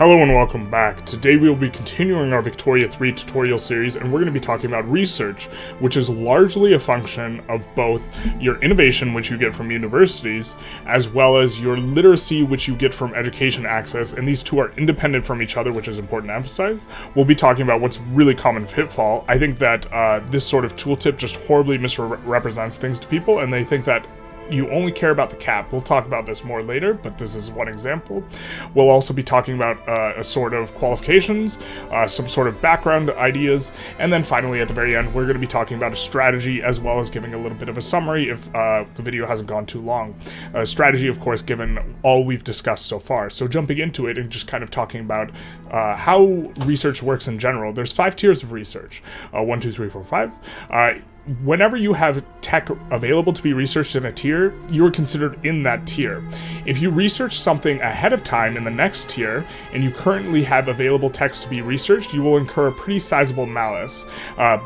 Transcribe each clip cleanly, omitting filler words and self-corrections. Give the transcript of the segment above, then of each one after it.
Hello and welcome back. Today we will be continuing our Victoria 3 tutorial series, and we're going to be talking about research, which is largely a function of both your innovation, which you get from universities, as well as your literacy, which you get from education access, and these two are independent from each other, which is important to emphasize. We'll be talking about what's really common pitfall. I think that this sort of tooltip just horribly misrepresents things to people, and they think that you only care about the cap. We'll talk about this more later, but this is one example. We'll also be talking about a sort of qualifications, some sort of background ideas, and then finally at the very end, we're going to be talking about a strategy as well as giving a little bit of a summary if the video hasn't gone too long. Strategy, of course, given all we've discussed so far. So jumping into it and just kind of talking about how research works in general. There's 5 tiers of research. 1, 2, 3, 4, 5. Whenever you have tech available to be researched in a tier, you are considered in that tier. If you research something ahead of time in the next tier, and you currently have available techs to be researched, you will incur a pretty sizable malus.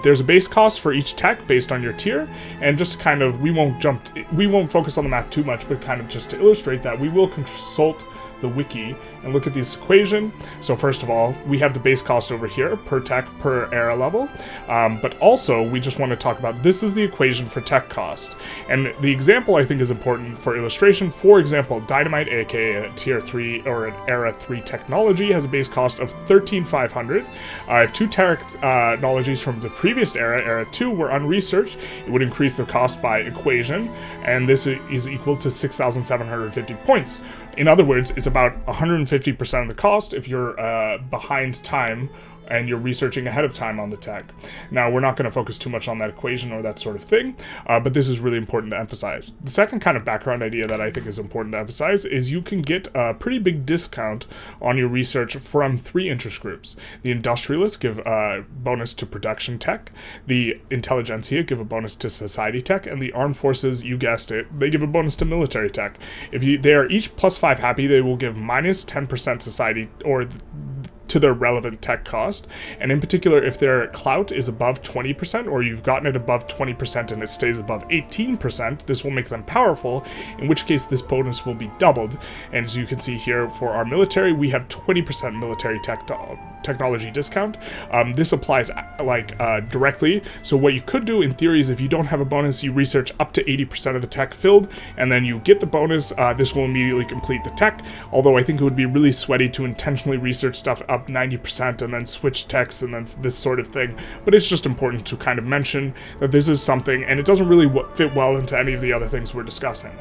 There's a base cost for each tech based on your tier, and just kind of, we won't focus on the math too much, but kind of just to illustrate that, we will consult the wiki and look at this equation. So first of all, we have the base cost over here per tech per era level, but also we just want to talk about this is the equation for tech cost, and the example I think is important for illustration. For example, Dynamite, aka a tier 3 or an era 3 technology, has a base cost of 13,500. If 2 technologies from the previous era 2, were unresearched, it would increase the cost by equation, and this is equal to 6,750 points. In other words, it's about 150% of the cost if you're behind time and you're researching ahead of time on the tech. Now, we're not going to focus too much on that equation or that sort of thing, but this is really important to emphasize. The second kind of background idea that I think is important to emphasize is you can get a pretty big discount on your research from 3 interest groups. The industrialists give a bonus to production tech, the intelligentsia give a bonus to society tech, and the armed forces, you guessed it, they give a bonus to military tech. If they are each +5 happy, they will give minus 10% society or to their relevant tech cost, and in particular if their clout is above 20% or you've gotten it above 20% and it stays above 18%, this will make them powerful, in which case this bonus will be doubled. And as you can see here, for our military, we have 20% military technology discount. This applies directly, so what you could do in theory is if you don't have a bonus, you research up to 80% of the tech filled, and then you get the bonus. This will immediately complete the tech, although I think it would be really sweaty to intentionally research stuff up 90% and then switch techs and then this sort of thing, but it's just important to kind of mention that this is something, and it doesn't really fit well into any of the other things we're discussing.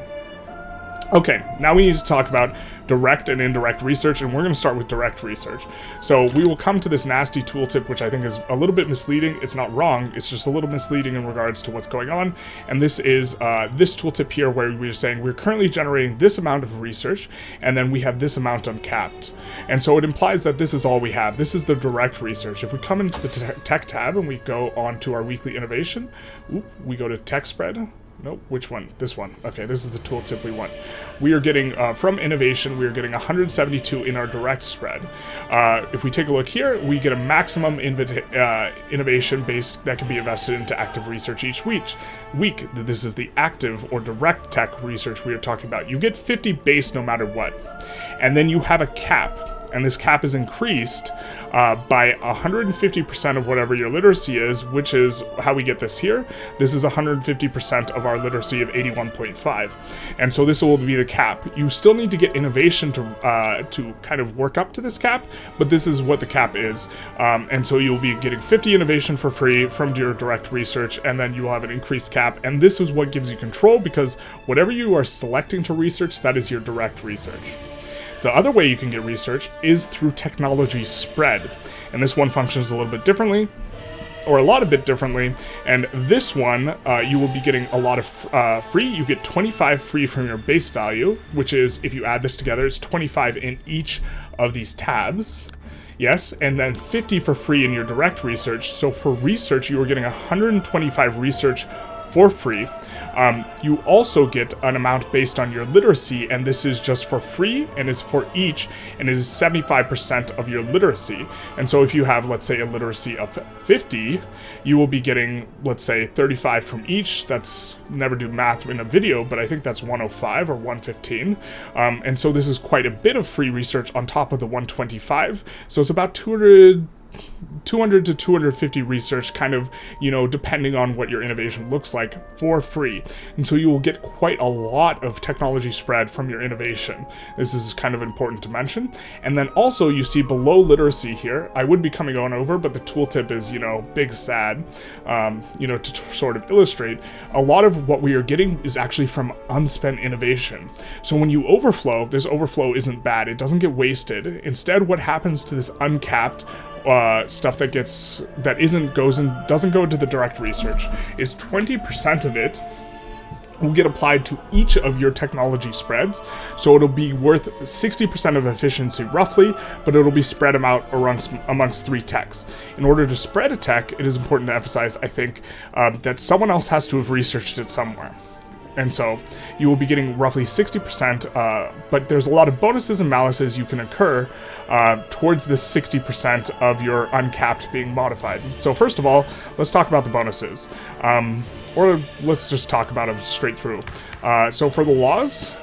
Okay, now we need to talk about direct and indirect research, and we're going to start with direct research. So we will come to this nasty tooltip, which I think is a little bit misleading. It's not wrong, it's just a little misleading in regards to what's going on, and this is this tooltip here where we're saying we're currently generating this amount of research, and then we have this amount uncapped. And so it implies that this is all we have. This is the direct research. If we come into the tech tab and we go on to our weekly innovation, we go to tech spread. Nope, which one? This one. Okay, this is the tooltip we want. We are getting, from innovation, we are getting 172 in our direct spread. If we take a look here, we get a maximum innovation base that can be invested into active research each week. This is the active or direct tech research we are talking about. You get 50 base no matter what. And then you have a cap. And this cap is increased by 150% of whatever your literacy is, which is how we get this here. This is 150% of our literacy of 81.5. And so this will be the cap. You still need to get innovation to kind of work up to this cap, but this is what the cap is. And so you'll be getting 50 innovation for free from your direct research, and then you will have an increased cap. And this is what gives you control, because whatever you are selecting to research, that is your direct research. The other way you can get research is through technology spread, and this one functions a little bit differently, or a lot a bit differently, and this one you will be getting a lot of free. You get 25 free from your base value, which is, if you add this together, it's 25 in each of these tabs. Yes, and then 50 for free in your direct research. So for research, you are getting 125 research for free. You also get an amount based on your literacy, and this is just for free and is for each, and it is 75% of your literacy. And so if you have, let's say, a literacy of 50, you will be getting, let's say, 35 from each. That's never do math in a video, but I think that's 105 or 115. And so this is quite a bit of free research on top of the 125. So it's about 200 to 250 research, kind of, depending on what your innovation looks like, for free. And so you will get quite a lot of technology spread from your innovation. This is kind of important to mention. And then also you see below literacy here, I would be coming on over, but the tooltip is, big sad, to sort of illustrate. A lot of what we are getting is actually from unspent innovation. So when you overflow, this overflow isn't bad. It doesn't get wasted. Instead, what happens to this uncapped stuff that doesn't go into the direct research is 20% of it will get applied to each of your technology spreads. So it'll be worth 60% of efficiency roughly, but it'll be spread out amongst 3 techs. In order to spread a tech, it is important to emphasize, I think, that someone else has to have researched it somewhere. And so you will be getting roughly 60%, but there's a lot of bonuses and malices you can incur towards this 60% of your uncapped being modified. So first of all, let's talk about the bonuses. Or let's just talk about them straight through. So for the laws,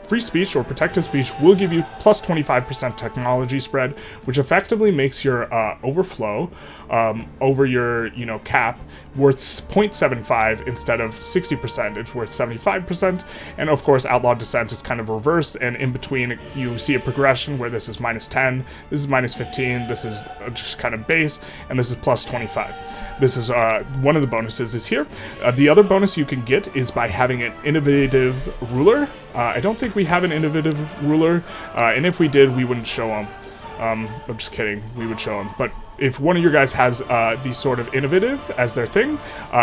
free speech or protected speech will give you plus 25% technology spread, which effectively makes your overflow over your cap worth 0.75 instead of 60%. It's worth 75%. And of course, outlawed dissent is kind of reversed, and in between you see a progression where this is minus 10, this is minus 15, this is just kind of base, and this is plus 25. This is one of the bonuses is here. The other bonus you can get is by having an innovative ruler. I don't think we have an innovative ruler, and if we did, we wouldn't show them. I'm just kidding, we would show them. But if one of your guys has the sort of innovative as their thing,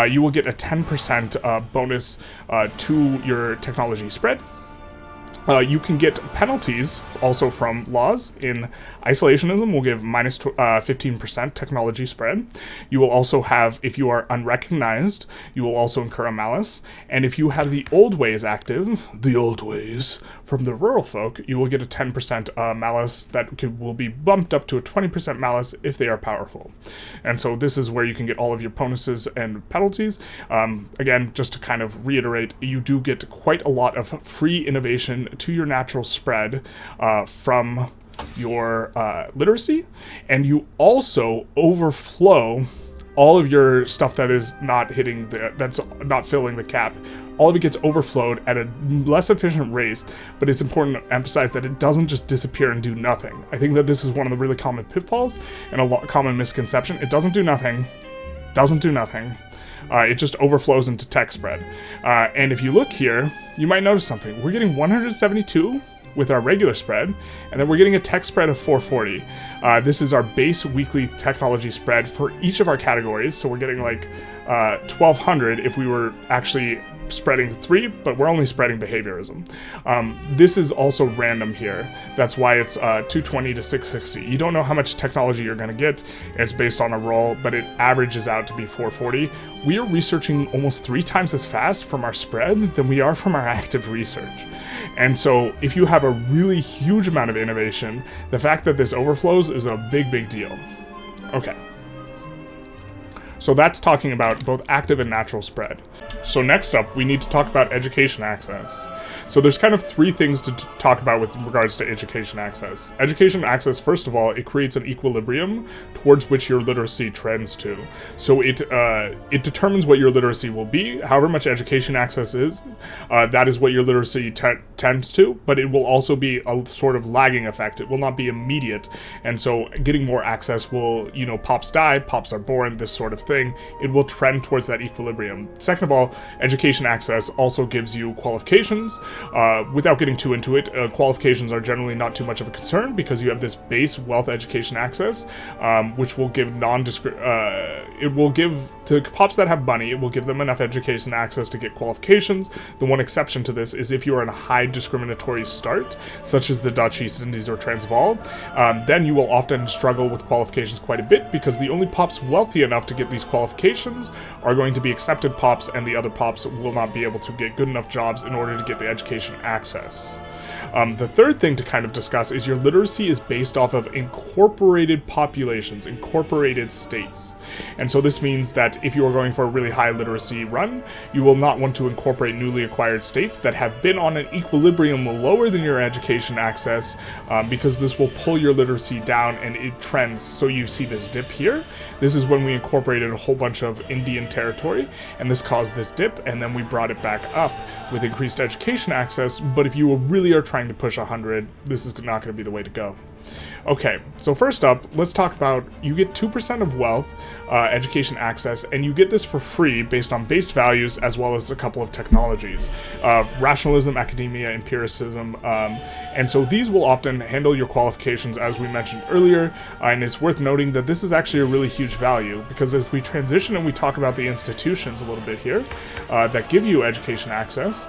you will get a 10% bonus to your technology spread. You can get penalties also from laws. In isolationism, will give minus 15% technology spread. You will also have, if you are unrecognized, you will also incur a malice. And if you have the old ways active, the old ways from the rural folk, you will get a 10% malice that will be bumped up to a 20% malice if they are powerful. And so this is where you can get all of your bonuses and penalties. Again, just to kind of reiterate, you do get quite a lot of free innovation to your natural spread from your literacy, and you also overflow all of your stuff that is not hitting that's not filling the cap. All of it gets overflowed at a less efficient rate, but it's important to emphasize that it doesn't just disappear and do nothing. I think that this is one of the really common pitfalls and a common misconception. It doesn't do nothing. It just overflows into tech spread. And if you look here, you might notice something. We're getting 172 with our regular spread, and then we're getting a tech spread of 440. This is our base weekly technology spread for each of our categories, so we're getting like 1200 if we were actually spreading 3, but we're only spreading behaviorism. This is also random here. That's why it's 220 to 660. You don't know how much technology you're going to get. It's based on a roll, but it averages out to be 440. We are researching almost 3 times as fast from our spread than we are from our active research. And so if you have a really huge amount of innovation, the fact that this overflows is a big deal. Okay. So that's talking about both active and natural spread. So next up, we need to talk about education access. So there's kind of 3 things to talk about with regards to education access. Education access, first of all, it creates an equilibrium towards which your literacy trends to. So it determines what your literacy will be. However much education access is, that is what your literacy tends to, but it will also be a sort of lagging effect. It will not be immediate. And so getting more access will, pops die, pops are born, this sort of thing. It will trend towards that equilibrium. Second of all, education access also gives you qualifications. Without getting too into it, qualifications are generally not too much of a concern because you have this base wealth education access, which will give it will give to pops that have money, it will give them enough education access to get qualifications. The one exception to this is if you are in a high discriminatory start, such as the Dutch East Indies or Transvaal, then you will often struggle with qualifications quite a bit because the only pops wealthy enough to get these these qualifications are going to be accepted pops, and the other pops will not be able to get good enough jobs in order to get the education access. The third thing to kind of discuss is your literacy is based off of incorporated populations, incorporated states. And so this means that if you are going for a really high literacy run, you will not want to incorporate newly acquired states that have been on an equilibrium lower than your education access, because this will pull your literacy down and it trends. So you see this dip here. This is when we incorporated a whole bunch of Indian territory, and this caused this dip, and then we brought it back up with increased education access. But if you really are trying to push 100, this is not going to be the way to go. Okay, so first up, let's talk about, you get 2% of wealth, education access, and you get this for free based on base values as well as a couple of technologies. Rationalism, academia, empiricism, and so these will often handle your qualifications as we mentioned earlier, and it's worth noting that this is actually a really huge value, because if we transition and we talk about the institutions a little bit here that give you education access,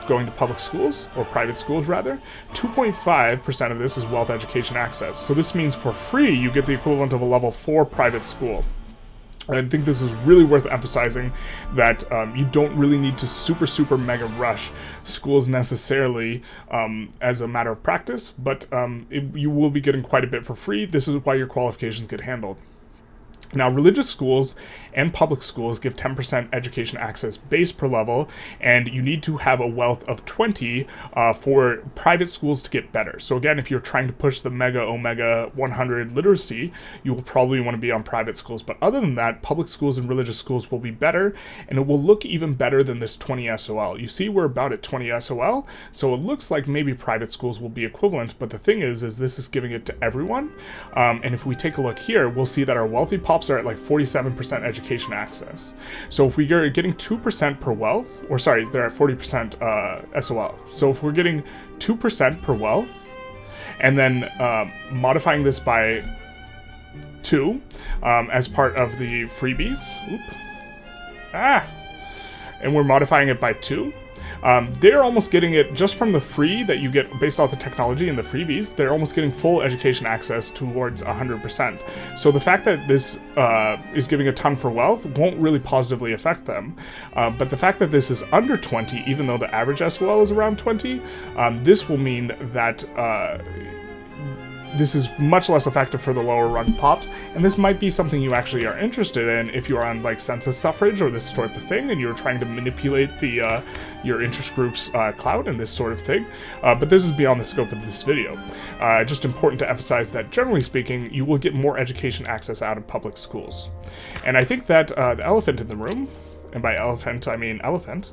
going to public schools, or private schools rather, 2.5% of this is wealth education access. So this means for free you get the equivalent of a level 4 private school. I think this is really worth emphasizing that you don't really need to super mega rush schools necessarily as a matter of practice, but you will be getting quite a bit for free. This is why your qualifications get handled. Now, religious schools and public schools give 10% education access base per level, and you need to have a wealth of 20 for private schools to get better. So again, if you're trying to push the mega omega 100 literacy, you will probably want to be on private schools. But other than that, public schools and religious schools will be better, and it will look even better than this 20 SOL. You see we're about at 20 SOL, so it looks like maybe private schools will be equivalent, but the thing is this is giving it to everyone. And if we take a look here, we'll see that our wealthy pops are at like 47% education access. So if we are getting 2% per wealth, or sorry, they're at 40% SOL. So if we're getting 2% per wealth, and then modifying this by 2 as part of the freebies, and we're modifying it by 2, they're almost getting it just from the free that you get based off the technology and the freebies. They're almost getting full education access towards 100%. So the fact that this is giving a ton for wealth won't really positively affect them. But the fact that this is under 20, even though the average SOL is around 20, this will mean that this is much less effective for the lower rung pops, and this might be something you actually are interested in if you are on like census suffrage or this sort of thing, and you're trying to manipulate the your interest group's clout and this sort of thing. But this is beyond the scope of this video. Just important to emphasize that generally speaking, you will get more education access out of public schools. And I think that the elephant in the room, and by elephant I mean elephant,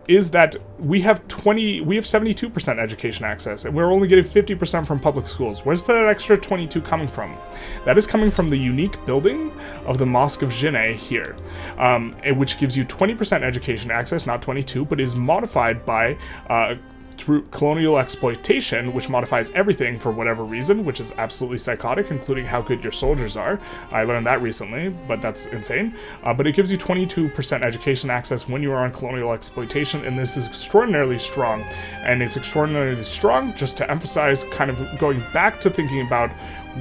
is that we have 72% education access, and we're only getting 50% from public schools. Where's that extra 22 coming from? That is coming from the unique building of the Mosque of Djenne here, which gives you 20% education access, not 22, but is modified by through colonial exploitation, which modifies everything for whatever reason, which is absolutely psychotic, including how good your soldiers are. I learned that recently, but that's insane. But it gives you 22% education access when you are on colonial exploitation, and this is extraordinarily strong. And it's extraordinarily strong, just to emphasize, kind of going back to thinking about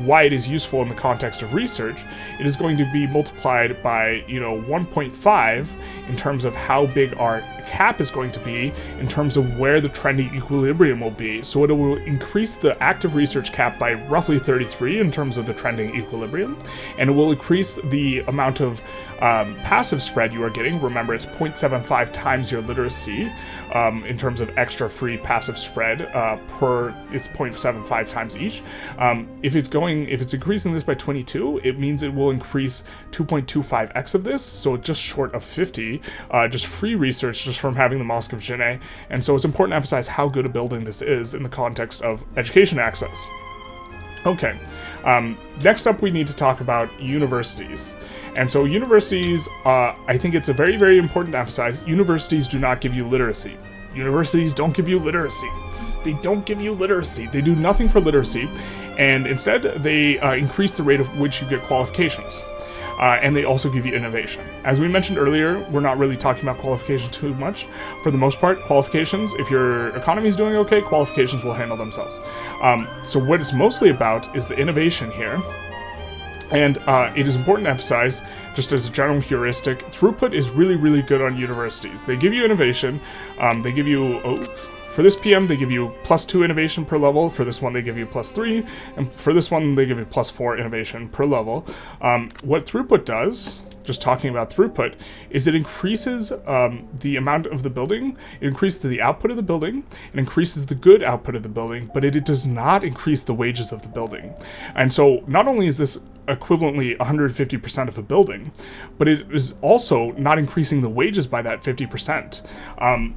why it is useful in the context of research. It is going to be multiplied by, 1.5 in terms of how big our cap is going to be in terms of where the trending equilibrium will be. So it will increase the active research cap by roughly 33 in terms of the trending equilibrium, and it will increase the amount of passive spread you are getting. Remember, it's 0.75 times your literacy in terms of extra free passive spread it's 0.75 times each. If it's increasing this by 22, it means it will increase 2.25x of this, so just short of 50, just free research just from having the Mosque of Djenne. And so it's important to emphasize how good a building this is in the context of education access. Okay, next up we need to talk about universities. And so universities, I think it's a very, very important to emphasize, universities do not give you literacy. Universities don't give you literacy. They don't give you literacy. They do nothing for literacy, and instead they increase the rate of which you get qualifications. And they also give you innovation. As we mentioned earlier, we're not really talking about qualifications too much. For the most part, qualifications, if your economy is doing okay, qualifications will handle themselves. So what it's mostly about is the innovation here. And it is important to emphasize, just as a general heuristic, throughput is really, really good on universities. They give you innovation. They give you, for this PM, they give you +2 innovation per level. For this one, they give you +3. And for this one, they give you +4 innovation per level. What throughput does, just talking about throughput, is it increases the amount of the building, it increases the output of the building, it increases the good output of the building, but it does not increase the wages of the building. And so not only is this equivalently 150% of a building, but it is also not increasing the wages by that 50%.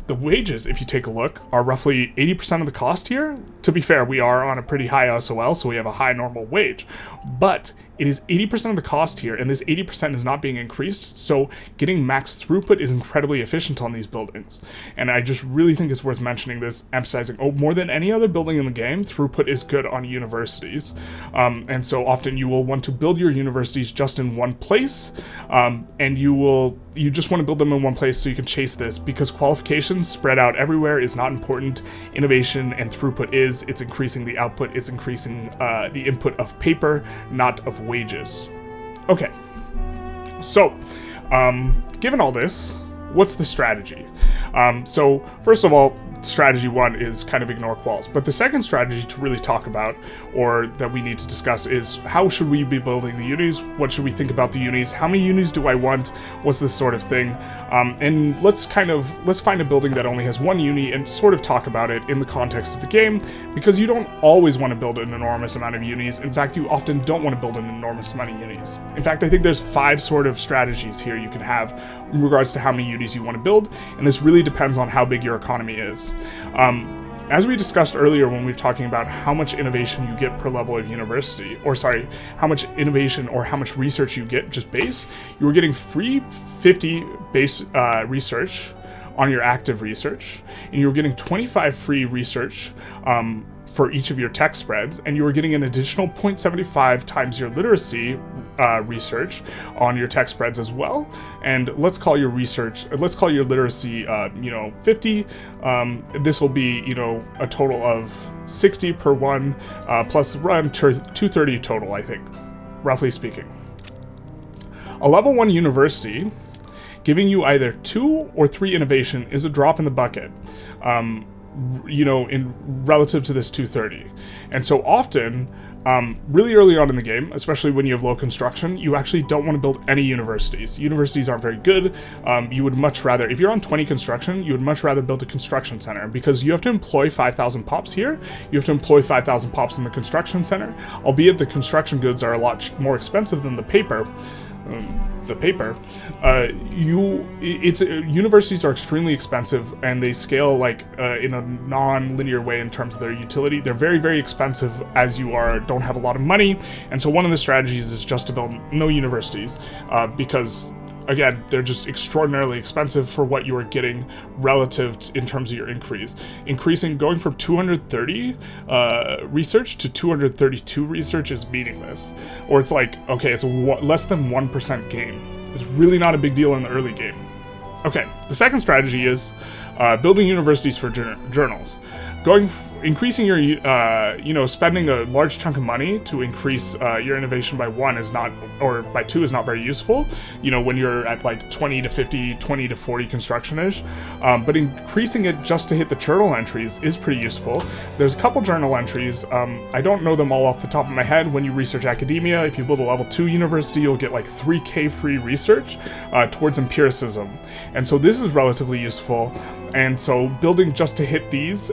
The wages, if you take a look, are roughly 80% of the cost here. To be fair, we are on a pretty high SOL, so we have a high normal wage, but it is 80% of the cost here, and this 80% is not being increased, so getting max throughput is incredibly efficient on these buildings. And I just really think it's worth mentioning this, emphasizing, more than any other building in the game, throughput is good on universities. And so often you will want to build your universities just in one place, and you just want to build them in one place so you can chase this, because qualifications spread out everywhere is not important. Innovation and throughput is. It's increasing the output, it's increasing the input of paper, not of wages. Okay, so given all this, what's the strategy? So first of all, strategy one is kind of ignore quals, but the second strategy to really talk about, or that we need to discuss, is how should we be building the unis? What should we think about the unis? How many unis do I want? What's this sort of thing? And let's find a building that only has one uni and sort of talk about it in the context of the game, because you don't always want to build an enormous amount of unis. In fact, you often don't want to build an enormous amount of unis. In fact, I think there's 5 sort of strategies here you can have in regards to how many unis you want to build, and this really depends on how big your economy is. As we discussed earlier when we were talking about how much innovation you get per level of university, or sorry, how much innovation or how much research you get just base, you were getting free 50 base research on your active research, and you were getting 25 free research for each of your tech spreads, and you were getting an additional 0.75 times your literacy research on your tech spreads as well. And let's call your literacy 50. This will be a total of 60 per one, plus around 230 total, I think, roughly speaking. A level 1 university giving you either 2 or 3 innovation is a drop in the bucket, in relative to this 230. And so often, really early on in the game, especially when you have low construction, you actually don't want to build any universities. Universities aren't very good. You would much rather, if you're on 20 construction, you would much rather build a construction center, because you have to employ 5,000 pops here. You have to employ 5,000 pops in the construction center, albeit the construction goods are a lot more expensive than the paper. Universities are extremely expensive, and they scale in a non-linear way in terms of their utility. They're very, very expensive as you don't have a lot of money, and so one of the strategies is just to build no universities, because again, they're just extraordinarily expensive for what you are getting relative in terms of your increase. Going from 230 research to 232 research is meaningless. Or it's it's less than 1% gain. It's really not a big deal in the early game. Okay, the second strategy is building universities for journals. Increasing your, spending a large chunk of money to increase your innovation by 1 is not, or by 2 is not very useful, when you're at 20 to 50, 20 to 40 construction-ish. But increasing it just to hit the journal entries is pretty useful. There's a couple journal entries. I don't know them all off the top of my head. When you research academia, if you build a level 2 university, you'll get 3K free research towards empiricism. And so this is relatively useful. And so building just to hit these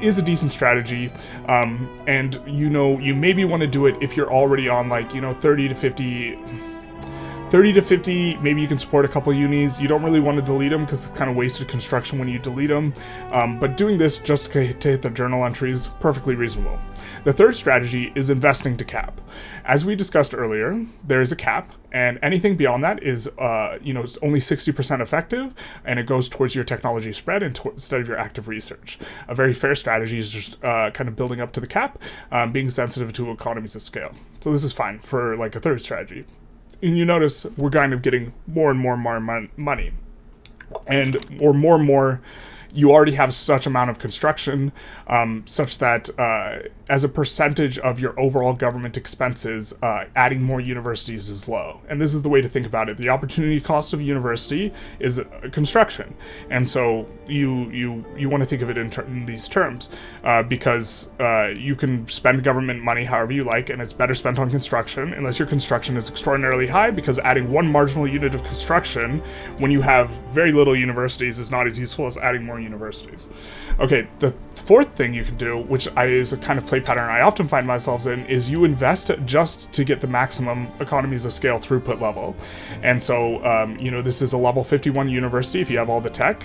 is a decent strategy, and you maybe want to do it if you're already on 30 to 50, maybe you can support a couple unis. You don't really want to delete them because it's kind of wasted construction when you delete them, but doing this just to hit the journal entries, perfectly reasonable. The third strategy is investing to cap. As we discussed earlier, there is a cap, and anything beyond that is it's only 60% effective, and it goes towards your technology spread instead of your active research. A very fair strategy is just kind of building up to the cap, being sensitive to economies of scale. So this is fine for a third strategy. And you notice we're kind of getting more and more money, or more you already have such amount of construction, such that as a percentage of your overall government expenses, adding more universities is low. And this is the way to think about it. The opportunity cost of a university is construction. And so you want to think of it in these terms, because you can spend government money however you like, and it's better spent on construction, unless your construction is extraordinarily high, because adding one marginal unit of construction when you have very little universities is not as useful as adding more universities. Okay, the fourth thing you can do, which is a kind of play pattern I often find myself in, is you invest just to get the maximum economies of scale throughput level. And so, this is a level 51 university if you have all the tech,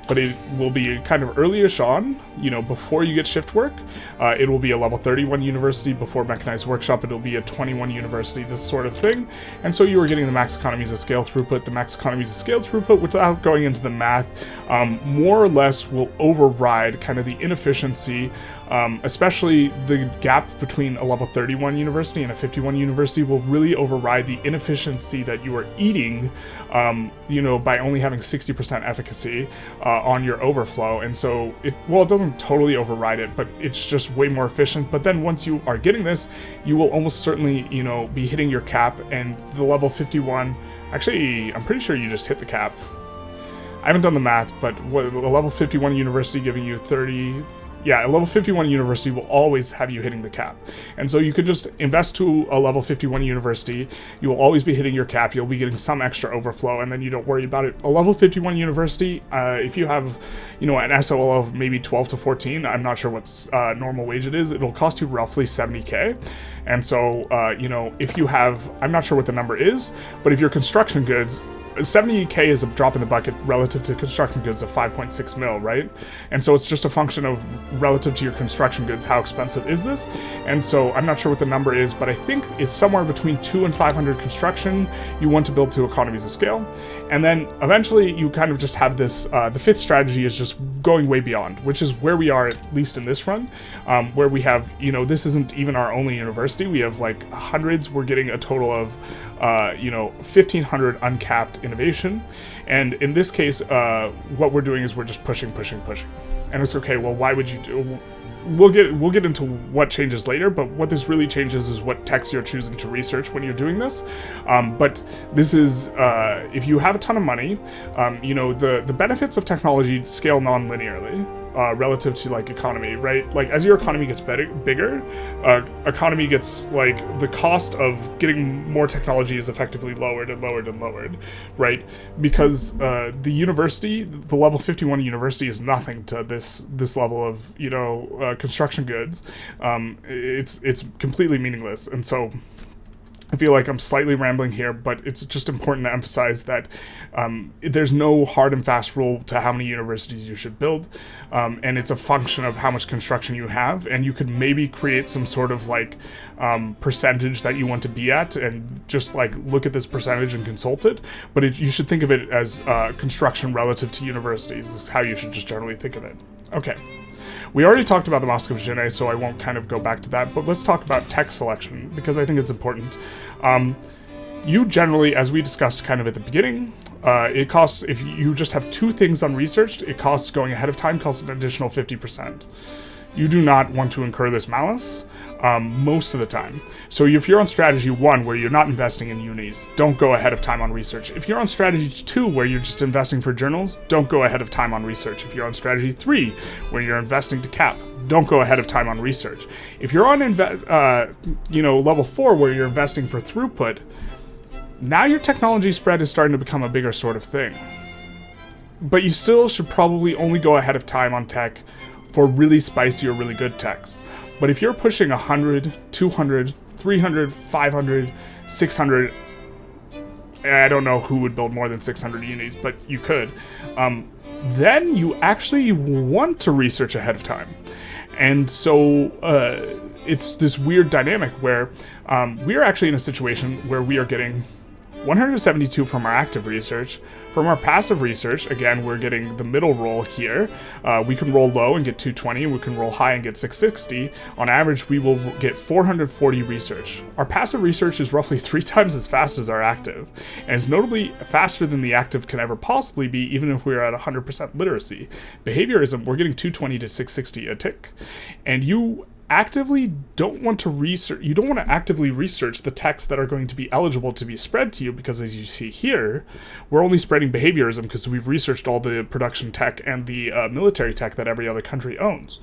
but it will be kind of early-ish on, before you get shift work. It will be a level 31 university before mechanized workshop. It'll be a 21 university, this sort of thing. And so you are getting the max economies of scale throughput. The max economies of scale throughput, without going into the math, more or less will override kind of the inefficiency, especially the gap between a level 31 university and a 51 university will really override the inefficiency that you are eating, by only having 60% efficacy on your overflow. And so it doesn't totally override it, but it's just way more efficient. But then once you are getting this, you will almost certainly, be hitting your cap, and the level 51, actually, I'm pretty sure you just hit the cap. I haven't done the math, but what a level 51 university giving you 30... Yeah, a level 51 university will always have you hitting the cap. And so you could just invest to a level 51 university. You will always be hitting your cap. You'll be getting some extra overflow, and then you don't worry about it. A level 51 university, if you have, an SOL of maybe 12 to 14, I'm not sure what normal wage it is, it'll cost you roughly 70K. And so, if you have, I'm not sure what the number is, but if your construction goods, 70K is a drop in the bucket relative to construction goods of 5.6 mil, right? And so it's just a function of relative to your construction goods, how expensive is this? And so I'm not sure what the number is, but I think it's somewhere between 200 and 500 construction you want to build to economies of scale. And then eventually you kind of just have this, the fifth strategy is just going way beyond, which is where we are, at least in this run, where we have, this isn't even our only university. We have like hundreds. We're getting a total of 1,500 uncapped innovation. And in this case, what we're doing is we're just pushing. And it's okay, well, why would you do... We'll get into what changes later, but what this really changes is what techs you're choosing to research when you're doing this. But this is, if you have a ton of money, the benefits of technology scale non-linearly. Relative to like economy, right? Like as your economy gets bigger, economy gets like the cost of getting more technology is effectively lowered, right? Because the university, the level 51 university is nothing to this level of construction goods. It's completely meaningless, and so I feel like I'm slightly rambling here, but it's just important to emphasize that there's no hard and fast rule to how many universities you should build, and it's a function of how much construction you have, and you could maybe create some sort of like percentage that you want to be at, and just like look at this percentage and consult it, but you should think of it as construction relative to universities. This is how you should just generally think of it. Okay. We already talked about the Mosque of Djenne, so I won't kind of go back to that, but let's talk about tech selection, because I think it's important. You generally, as we discussed kind of at the beginning, it costs, if you just have two things unresearched, it costs going ahead of time, costs an additional 50%. You do not want to incur this malice most of the time. So if you're on strategy 1 where you're not investing in unis, don't go ahead of time on research. If you're on strategy 2 where you're just investing for journals, don't go ahead of time on research. If you're on strategy 3 where you're investing to cap, don't go ahead of time on research. If you're on level 4 where you're investing for throughput, now your technology spread is starting to become a bigger sort of thing. But you still should probably only go ahead of time on tech for really spicy or really good techs. But if you're pushing 100, 200, 300, 500, 600, I don't know who would build more than 600 unis, but you could, then you actually want to research ahead of time. And so it's this weird dynamic where we are actually in a situation where we are getting 172 from our active research. From our passive research, again, we're getting the middle roll here. We can roll low and get 220, and we can roll high and get 660. On average, we will get 440 research. Our passive research is roughly 3 times as fast as our active, and is notably faster than the active can ever possibly be, even if we are at 100% literacy. Behaviorism, we're getting 220 to 660 a tick, and you actively don't want to actively research the texts that are going to be eligible to be spread to you, because as you see here, we're only spreading behaviorism because we've researched all the production tech and the military tech that every other country owns.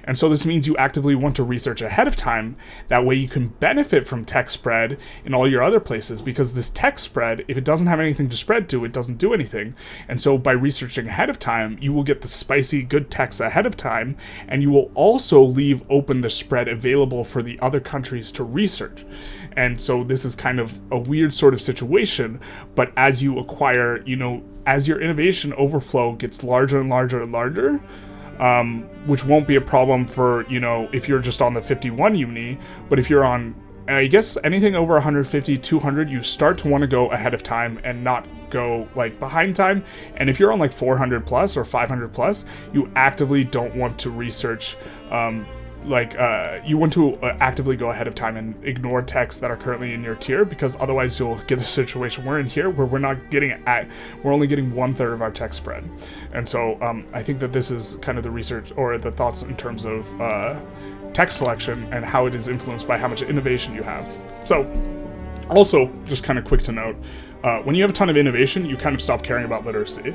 And so this means you actively want to research ahead of time. That way you can benefit from tech spread in all your other places, because this tech spread, if it doesn't have anything to spread to, it doesn't do anything. And so by researching ahead of time, you will get the spicy good texts ahead of time, and you will also leave open the spread available for the other countries to research. And so this is kind of a weird sort of situation, but as you acquire, as your innovation overflow gets larger and larger and larger, which won't be a problem for, if you're just on the 51 uni, but if you're on, I guess, anything over 150, 200, you start to want to go ahead of time and not go like behind time. And if you're on like 400 plus or 500 plus, you actively don't want to research, you want to actively go ahead of time and ignore texts that are currently in your tier, because otherwise you'll get the situation we're in here where we're only getting 1/3 of our text spread. And so I think that this is kind of the research or the thoughts in terms of text selection and how it is influenced by how much innovation you have. So also, just kind of quick to note, when you have a ton of innovation, you kind of stop caring about literacy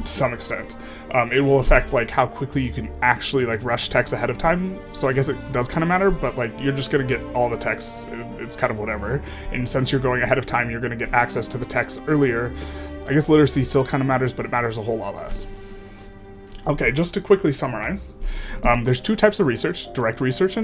to some extent. It will affect like how quickly you can actually like rush text ahead of time. So I guess it does kind of matter, but like you're just gonna get all the texts. It's kind of whatever. And since you're going ahead of time, you're gonna get access to the text earlier. I guess literacy still kind of matters, but it matters a whole lot less. Okay, just to quickly summarize, there's 2 types of research: direct research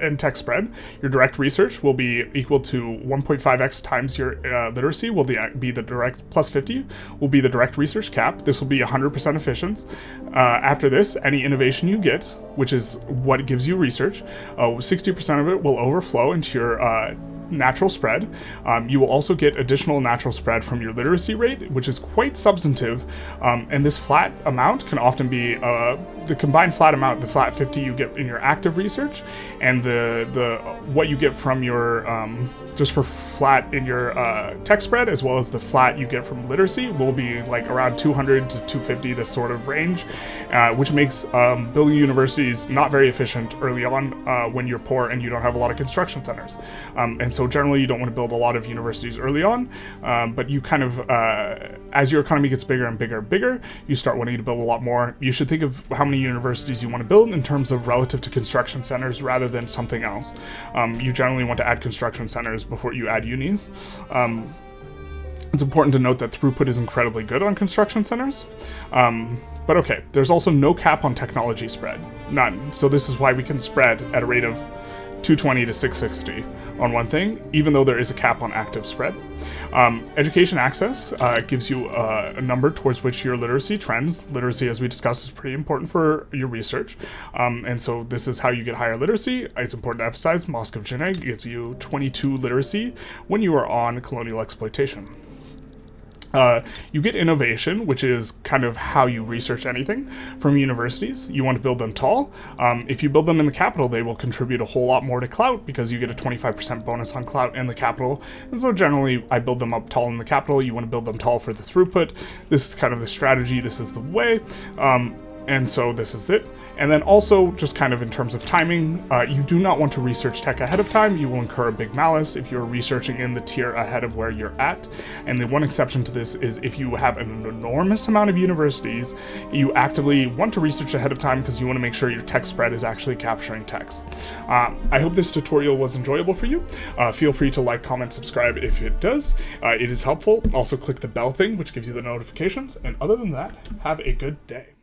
and text spread. Your direct research will be equal to 1.5x times your literacy, will be the direct, plus 50 will be the direct research cap. This will be 100% efficient. After this, any innovation you get, which is what gives you research, 60% of it will overflow into your natural spread. You will also get additional natural spread from your literacy rate, which is quite substantive, and this flat amount can often be the combined flat amount, the flat 50 you get in your active research, and the what you get from your just for flat in your tech spread, as well as the flat you get from literacy, will be like around 200 to 250, this sort of range, which makes building universities not very efficient early on when you're poor and you don't have a lot of construction centers. And so generally you don't want to build a lot of universities early on, but you kind of, as your economy gets bigger and bigger and bigger, you start wanting to build a lot more. You should think of how many universities you want to build in terms of relative to construction centers rather than something else. You generally want to add construction centers before you add unis. It's important to note that Throughput is incredibly good on construction centers. But okay, there's also no cap on technology spread. None. So this is why we can spread at a rate of 220 to 660 on one thing, even though there is a cap on active spread. Education access gives you a number towards which your literacy trends. Literacy, as we discussed, is pretty important for your research. And so this is how you get higher literacy. It's important to emphasize Mosque of Djenne gives you 22 literacy when you are on colonial exploitation. You get innovation, which is kind of how you research anything from universities. You want to build them tall. If you build them in the capital, they will contribute a whole lot more to clout, because you get a 25% bonus on clout in the capital. And so generally, I build them up tall in the capital. You want to build them tall for the throughput. This is kind of the strategy. This is the way. And so this is it. And then also, just kind of in terms of timing, you do not want to research tech ahead of time. You will incur a big malice if you're researching in the tier ahead of where you're at. And the one exception to this is if you have an enormous amount of universities, you actively want to research ahead of time because you want to make sure your tech spread is actually capturing techs. I hope this tutorial was enjoyable for you. Feel free to like, comment, subscribe if it does. It is helpful. Also click the bell thing, which gives you the notifications. And other than that, have a good day.